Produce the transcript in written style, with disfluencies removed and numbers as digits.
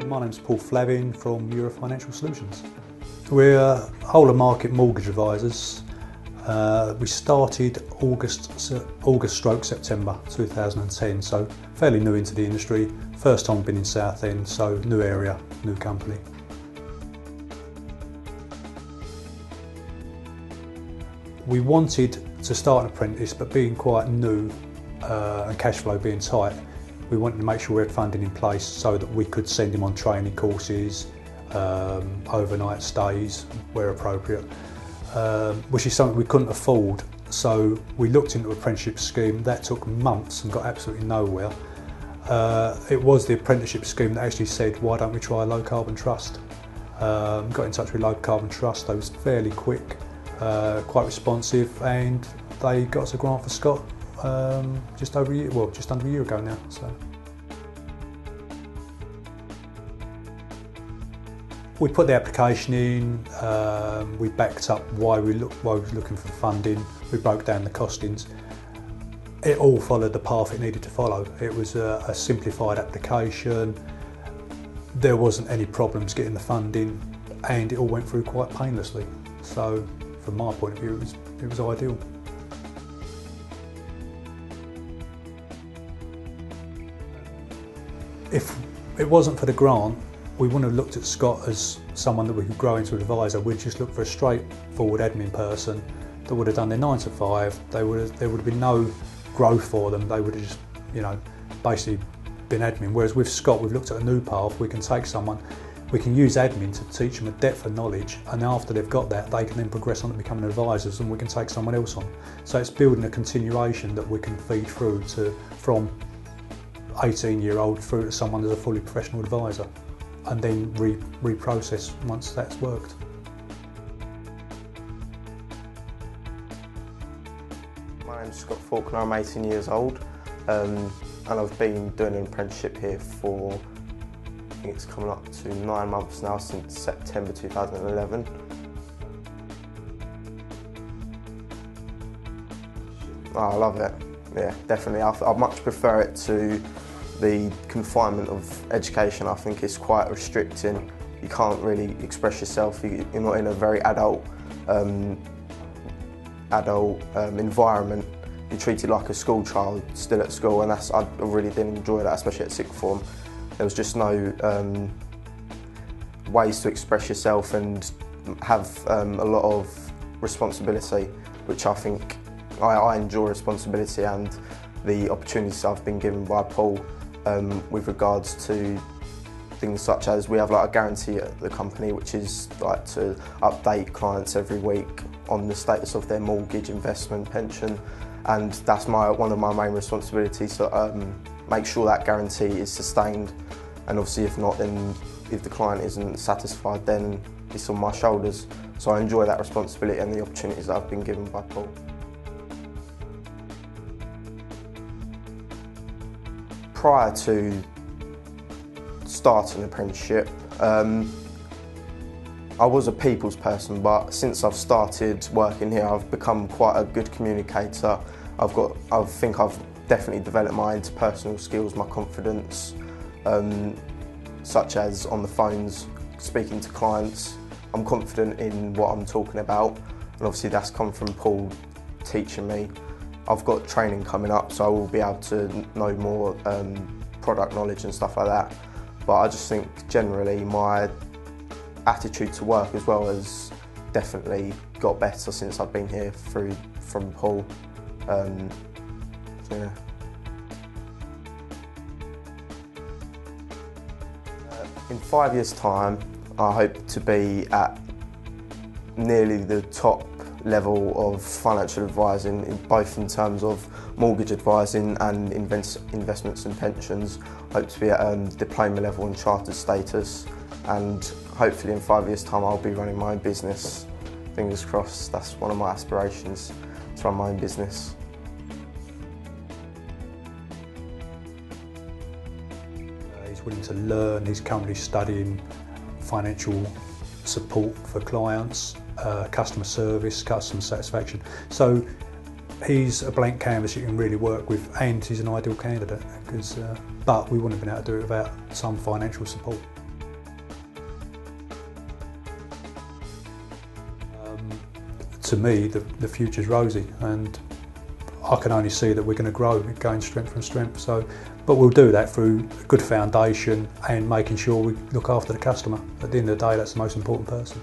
My name's Paul Flavin from Miura Financial Solutions. We're whole of market mortgage advisors. We started August/September 2010, so fairly new into the industry. First time been in Southend, so new area, new company. We wanted to start an apprentice, but being quite new and cash flow being tight, we wanted to make sure we had funding in place so that we could send him on training courses, overnight stays where appropriate, which is something we couldn't afford. So we looked into an apprenticeship scheme. That took months and got absolutely nowhere. It was the apprenticeship scheme that actually said, why don't we try Low Carbon Trust? Got in touch with Low Carbon Trust. They was fairly quick, quite responsive, and they got us a grant for Scott just over a year, well, just under a year ago now. So we put the application in, we backed up why we were looking for funding, we broke down the costings. It all followed the path it needed to follow. It was a simplified application, there wasn't any problems getting the funding, and it all went through quite painlessly. So from my point of view, it was ideal. If it wasn't for the grant, we wouldn't have looked at Scott as someone that we could grow into an advisor. We'd just look for a straightforward admin person that would have done their 9 to 5. There would have been no growth for them. They would have just, basically been admin. Whereas with Scott, we've looked at a new path. We can take someone, we can use admin to teach them a depth of knowledge, and after they've got that, they can then progress on to becoming advisors, and we can take someone else on. So it's building a continuation that we can feed through from 18-year-old through to someone as a fully professional advisor, and then reprocess once that's worked. My name's Scott Faulkner, I'm 18 years old, and I've been doing an apprenticeship here for, I think it's coming up to 9 months now, since September 2011. Oh, I love it, yeah, definitely. I much prefer it to the confinement of education. I think it's quite restricting. You can't really express yourself. You're not in a very adult environment. You're treated like a school child still at school, and I really didn't enjoy that, especially at sixth form. There was just no ways to express yourself and have a lot of responsibility, which I think I enjoy responsibility and the opportunities I've been given by Paul. With regards to things such as, we have like a guarantee at the company, which is like to update clients every week on the status of their mortgage, investment, pension, and that's one of my main responsibilities, to make sure that guarantee is sustained, and obviously if not, then if the client isn't satisfied, then it's on my shoulders. So I enjoy that responsibility and the opportunities that I've been given by Paul. Prior to starting an apprenticeship, I was a people's person, but since I've started working here, I've become quite a good communicator. I think I've definitely developed my interpersonal skills, my confidence, such as on the phones, speaking to clients. I'm confident in what I'm talking about, and obviously that's come from Paul teaching me. I've got training coming up, so I will be able to know more product knowledge and stuff like that. But I just think generally my attitude to work as well has definitely got better since I've been here from Paul. Yeah. In 5 years' time, I hope to be at nearly the top level of financial advising, both in terms of mortgage advising and investments and pensions. I hope to be at diploma level and chartered status, and hopefully in 5 years' time I'll be running my own business. Fingers crossed, that's one of my aspirations, to run my own business. He's willing to learn, he's currently studying financial support for clients, customer service, customer satisfaction. So he's a blank canvas you can really work with, and he's an ideal candidate, because, but we wouldn't have been able to do it without some financial support. To me, the future's rosy, and I can only see that we're going to grow, going strength from strength. So, but we'll do that through a good foundation and making sure we look after the customer. At the end of the day, that's the most important person.